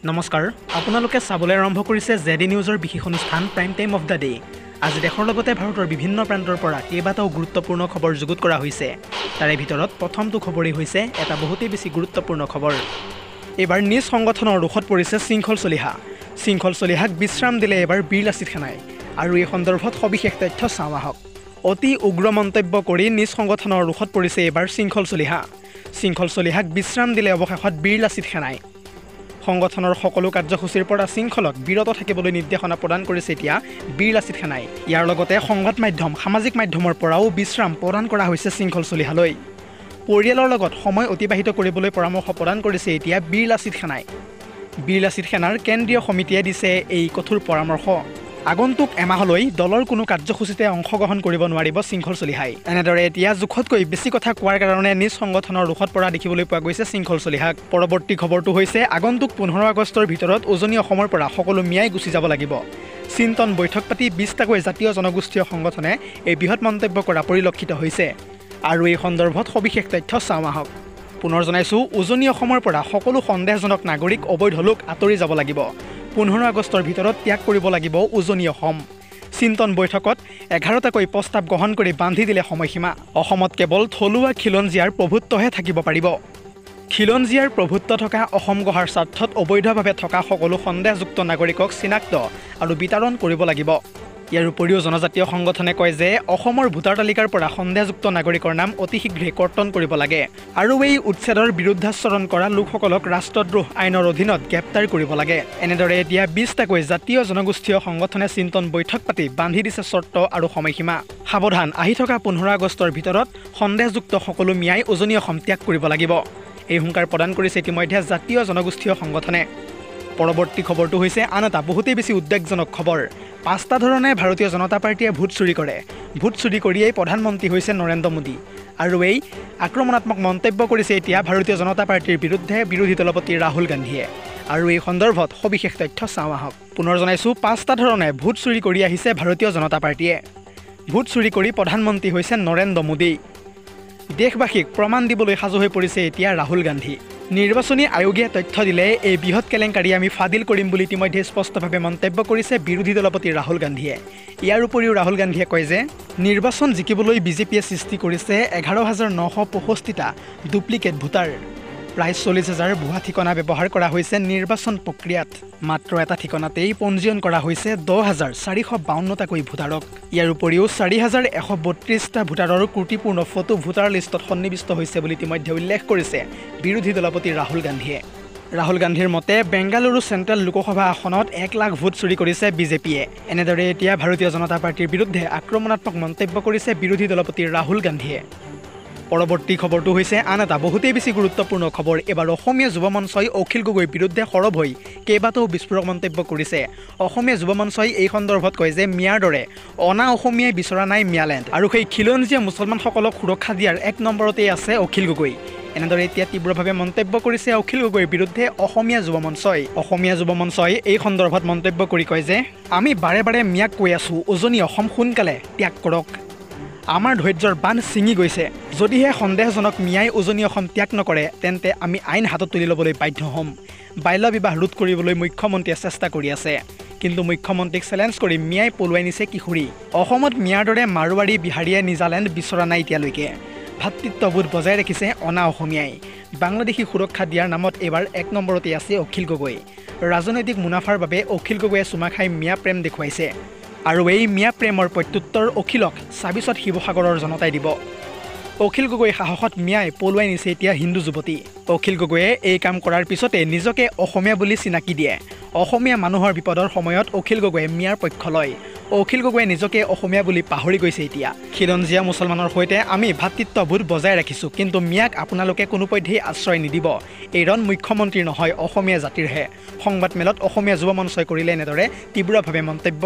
নমস্কাৰ আপোনালোকে চাবলৈ আৰম্ভ কৰিছে জেডি নিউজৰ বিশেষ অনুষ্ঠান prime time of the day. আজি দেশৰ লগতে ভাৰতৰ বিভিন্ন প্ৰান্তৰ পৰা কেইবাটাও গুৰুত্বপূৰ্ণ খবৰ যুগুত কৰা হৈছে। তাৰে ভিতৰত প্ৰথমটো খবৰেই হৈছে এটা বহুতেই বেছি গুৰুত্বপূৰ্ণ খবৰ। এবাৰ নিজ সংগঠনৰ ৰোষত পৰিছে শৃংখল চলিহা। শৃংখল চলিহাক বিশ্ৰাম দিলে এবাৰ বীৰ লাচিত সেনাই। আৰু এই সন্দৰ্ভত সবিশেষ তথ্য চাওঁ আহক। অতি উগ্ৰ মন্তব্য কৰি নিজ সংগঠনৰ ৰোষত পৰিছে এবাৰ শৃংখল চলিহা। শৃংখল চলিহাক বিশ্ৰাম দিলে অৱশেষত বীৰ লাচিত সেনাই। সংগঠনৰ সকলো কাৰ্যসূচীৰ পৰা শৃংখলক বিৰত থাকিবলৈ নিৰ্দেশনা প্ৰদান কৰিছে এতিয়া বীৰ লাচিত সেনাই। ইয়াৰ লগতে সংবাদ মাধ্যম সামাজিক মাধ্যমৰ পৰাও বিশ্ৰাম প্ৰদান কৰা হৈছে শৃংখল চলিহালৈ। পৰিয়ালৰ লগত সময় অতিবাহিত কৰিবলৈ পৰামৰ্শ প্ৰদান কৰিছে এতিয়া বীৰ লাচিত সেনাই। বীৰ লাচিত সেনাৰ কেন্দ্ৰীয় সমিতিয়ে দিছে এই কঠোৰ পৰামৰ্শ। আগন্তুক এমাহলৈ দলৰ কোনো কাৰ্যসূচীতে অংশগ্ৰহণ কৰিব নোৱাৰিব শৃংখল চলিহাই। এনেদৰে এতিয়া জোখতকৈ বেছি কথা কোৱাৰ কাৰণে নিজ সংগঠনৰ ৰোষত পৰা দেখিবলৈ পোৱা গৈছে শৃংখল চলিহাক। পৰৱৰ্তী খবৰটো হৈছে আগন্তুক 15 আগষ্টৰ ভিতৰত উজনি অসমৰ পৰা সকলো মিয়াই গুচি যাব লাগিব। চিন্তন বৈঠক পাতি 20টাকৈ জাতীয় জনগোষ্ঠীয় সংগঠনে এই বৃহৎ মন্তব্য কৰা পৰিলক্ষিত হৈছে। আৰু এই সন্দৰ্ভত সবিশেষ তথ্য চাওঁ আহক। পুনৰ জনাইছোঁ, উজনি অসমৰ পৰা সকলো সন্দেহজনক নাগৰিক অবৈধ লোক আঁতৰি যাব লাগিব। 15 আগষ্টৰ ভিতৰত ত্যাগ কৰিব লাগিব উজনি অসম। চিন্তন বৈঠকত 11টাকৈ প্ৰস্তাৱ গ্ৰহণ কৰি বান্ধি দিলে সময়সীমা। অসমত কেৱল থলুৱা খিলঞ্জীয়াৰ প্ৰভুত্বহে থাকিব পাৰিব। খিলঞ্জীয়াৰ প্ৰভুত্ব থকা অসম গঢ়াৰ স্বাৰ্থত অবৈধভাৱে থকা সকলো সন্দেহযুক্ত নাগৰিকক চিনাক্ত আৰু বিতৰণ কৰিব লাগিব। ইয়াৰ উপৰিও জনজাতীয় সংগঠনে কয় যে অসমৰ ভোটাৰ তালিকাৰ পৰা সন্দেহযুক্ত নাগৰিকৰ নাম অতি শীঘ্ৰে কৰ্তন কৰিব লাগে আৰু এই উচ্ছেদৰ বিৰুদ্ধাচৰণ কৰা লোকসকলক ৰাষ্ট্ৰদ্ৰোহ আইনৰ অধীনত গ্ৰেপ্তাৰ কৰিব লাগে। এনেদৰে এতিয়া 20টাকৈ জাতীয় জনগোষ্ঠীয় সংগঠনে চিন্তন বৈঠক পাতি বান্ধি দিছে চৰ্ত আৰু সময়সীমা। সাৱধান, আহি থকা 15 আগষ্টৰ ভিতৰত সন্দেহযুক্ত সকলো মিয়াই উজনি অসম ত্যাগ কৰিব লাগিব। এই হুংকাৰ প্ৰদান কৰিছে ইতিমধ্যে জাতীয় জনগোষ্ঠীয় সংগঠনে। পৰৱৰ্তী খবৰটো হৈছে আন এটা বহুতেই বেছি উদ্বেগজনক খবৰ। 5টা ধৰণে ভাৰতীয় জনতা পাৰ্টীয়ে ভোট চুৰি কৰে। ভোট চুৰি কৰিয়েই প্ৰধানমন্ত্ৰী হৈছে নৰেন্দ্ৰ মোদী। আৰু এই আক্ৰমণাত্মক মন্তব্য কৰিছে এতিয়া ভাৰতীয় জনতা পাৰ্টীৰ বিৰুদ্ধে বিৰোধী দলপতি ৰাহুল গান্ধীয়ে। আৰু এই সন্দৰ্ভত সবিশেষ তথ্য চাওঁ আহক। পুনৰ জনাইছোঁ, 5টা ধৰণে ভোট চুৰি কৰি আহিছে ভাৰতীয় জনতা পাৰ্টীয়ে। ভোট চুৰি কৰি প্ৰধানমন্ত্ৰী হৈছে নৰেন্দ্ৰ মোদী। দেশবাসীক প্ৰমাণ দিবলৈ সাজু হৈ পৰিছে এতিয়া ৰাহুল গান্ধী। নিৰ্বাচনী আয়োগে তথ্য দিলে এই বৃহৎ কেলেংকাৰী আমি ফাদিল কৰিম বুলি ইতিমধ্যে স্পষ্টভাৱে মন্তব্য কৰিছে বিৰোধী দলপতি ৰাহুল গান্ধীয়ে। ইয়াৰ উপৰিও ৰাহুল গান্ধীয়ে কয় যে নিৰ্বাচন জিকিবলৈ বিজেপিয়ে সৃষ্টি কৰিছে 11,965টা ডুপ্লিকেট ভোটাৰ। প্ৰায় 40,000 ভুৱা ঠিকনা ব্যৱহাৰ কৰা হৈছে নিৰ্বাচন প্ৰক্ৰিয়াত। মাত্ৰ এটা ঠিকনাতেই পঞ্জীয়ন কৰা হৈছে 10,452টাকৈ ভোটাৰক। ইয়াৰ উপৰিও 4,132টা ভোটাৰৰ ত্ৰুটিপূৰ্ণ ফটো ভোটাৰ লিষ্টত সন্নিৱিষ্ট হৈছে বুলি ইতিমধ্যে উল্লেখ কৰিছে বিৰোধী দলপতি ৰাহুল গান্ধীয়ে। ৰাহুল গান্ধীৰ মতে বেংগালুৰু চেণ্ট্ৰেল লোকসভা আসনত 1 লাখ ভোট চুৰি কৰিছে বিজেপিয়ে। এনেদৰে এতিয়া ভাৰতীয় জনতা পাৰ্টীৰ বিৰুদ্ধে আক্ৰমণাত্মক মন্তব্য কৰিছে বিৰোধী দলপতি ৰাহুল গান্ধীয়ে। পৰৱৰ্তী খবৰটো হৈছে আন এটা বহুতেই বেছি গুৰুত্বপূৰ্ণ খবৰ। এবাৰ অসমীয়া যুৱ মঞ্চই অখিল গগৈৰ বিৰুদ্ধে সৰব হৈ কেইবাটাও বিস্ফোৰক মন্তব্য কৰিছে। অসমীয়া যুৱ মঞ্চই এই সন্দৰ্ভত কয় যে মিয়াৰ দৰে অনা অসমীয়াই বিচৰা নাই মিয়ালেণ্ড আৰু সেই খিলঞ্জীয়া মুছলমানসকলক সুৰক্ষা দিয়াৰ 1 নম্বৰতেই আছে অখিল গগৈ। এনেদৰে এতিয়া তীব্ৰভাৱে মন্তব্য কৰিছে অখিল গগৈৰ বিৰুদ্ধে অসমীয়া যুৱ মঞ্চই। অসমীয়া যুৱ মঞ্চই এই সন্দৰ্ভত মন্তব্য কৰি কয় যে আমি বাৰে বাৰে মিয়াক কৈ আছোঁ, উজনি অসম সোনকালে ত্যাগ কৰক। আমাৰ ধৈৰ্যৰ বান্ধ ছিঙি গৈছে। যদিহে সন্দেহজনক মিয়াই উজনি অসম ত্যাগ নকৰে তেন্তে আমি আইন হাতত তুলি ল'বলৈ বাধ্য হ'ম। বাল্য বিবাহ ৰোধ কৰিবলৈ মুখ্যমন্ত্ৰীয়ে চেষ্টা কৰি আছে, কিন্তু মুখ্যমন্ত্ৰীক চেলেঞ্জ কৰি মিয়াই পলুৱাই নিছে কিশোৰী। অসমত মিয়াৰ দৰে মাৰোৱাৰী বিহাৰীয়ে নিজালেণ্ড বিচৰা নাই এতিয়ালৈকে। ভাতৃত্ববোধ বজাই ৰাখিছে অনা অসমীয়াই। বাংলাদেশী সুৰক্ষা দিয়াৰ নামত এইবাৰ 1 নম্বৰতে আছে অখিল গগৈ। ৰাজনৈতিক মুনাফাৰ বাবে অখিল গগৈয়ে চুমা খাই মিয়া প্ৰেম দেখুৱাইছে। আৰু এই মিয়া প্ৰেমৰ প্ৰত্যুত্তৰ অখিলক 26ত শিৱসাগৰৰ জনতাই দিব। অখিল গগৈ সাহসত মিয়াই পলুৱাই নিছে এতিয়া হিন্দু যুৱতী। অখিল গগৈয়ে এই কাম কৰাৰ পিছতে নিজকে অসমীয়া বুলি চিনাকি দিয়ে। অসমীয়া মানুহৰ বিপদৰ সময়ত অখিল গগৈয়ে মিয়াৰ পক্ষ লয়। অখিল গগৈয়ে নিজকে অসমীয়া বুলি পাহৰি গৈছে এতিয়া। খিলঞ্জীয়া মুছলমানৰ সৈতে আমি ভাতৃত্ববোধ বজাই ৰাখিছোঁ, কিন্তু মিয়াক আপোনালোকে কোনোপধ্যেই আশ্ৰয় নিদিব। এই ৰণ মুখ্যমন্ত্ৰীৰ নহয়, অসমীয়া জাতিৰহে। সংবাদমেলত অসমীয়া যুৱ মঞ্চই কৰিলে এনেদৰে তীব্ৰভাৱে মন্তব্য।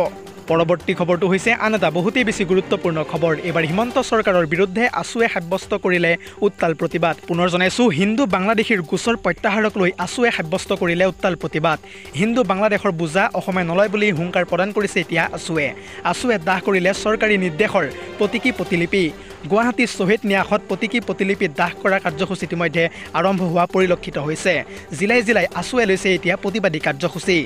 পৰৱৰ্তী খবৰটো হৈছে আন এটা বহুতেই বেছি গুৰুত্বপূৰ্ণ খবৰ। এবাৰ হিমন্ত চৰকাৰৰ বিৰুদ্ধে আছুৱে সাব্যস্ত কৰিলে উত্তাল প্ৰতিবাদ। পুনৰ জনাইছোঁ, হিন্দু বাংলাদেশীৰ গোচৰ প্ৰত্যাহাৰক লৈ আছুৱে সাব্যস্ত কৰিলে উত্তাল প্ৰতিবাদ। হিন্দু বাংলাদেশৰ বোজা অসমে নলয় বুলি হুংকাৰ প্ৰদান কৰিছে এতিয়া আছুৱে দাহ কৰিলে চৰকাৰী নিৰ্দেশৰ প্ৰতিলিপি। গুৱাহাটী শ্বহীদ ন্যাসত প্ৰতীকী প্ৰতিলিপি দাহ কৰা কাৰ্যসূচী ইতিমধ্যে আৰম্ভ হোৱা পৰিলক্ষিত হৈছে। জিলাই জিলাই আঁচুৱাই লৈছে এতিয়া প্ৰতিবাদী কাৰ্যসূচী।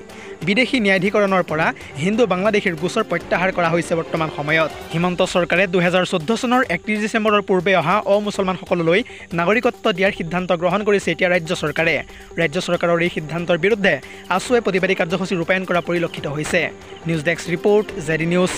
বিদেশী ন্যায়াধিকৰণৰ পৰা হিন্দু বাংলাদেশীৰ গোচৰ প্ৰত্যাহাৰ কৰা হৈছে বৰ্তমান সময়ত। হিমন্ত চৰকাৰে 2014 চনৰ 31 ডিচেম্বৰৰ পূৰ্বে অহা অমুছলমানসকললৈ নাগৰিকত্ব দিয়াৰ সিদ্ধান্ত গ্ৰহণ কৰিছে এতিয়া ৰাজ্য চৰকাৰে। ৰাজ্য চৰকাৰৰ এই সিদ্ধান্তৰ বিৰুদ্ধে আঁচুৱাই প্ৰতিবাদী কাৰ্যসূচী ৰূপায়ণ কৰা পৰিলক্ষিত হৈছে। News desk report, ZD news.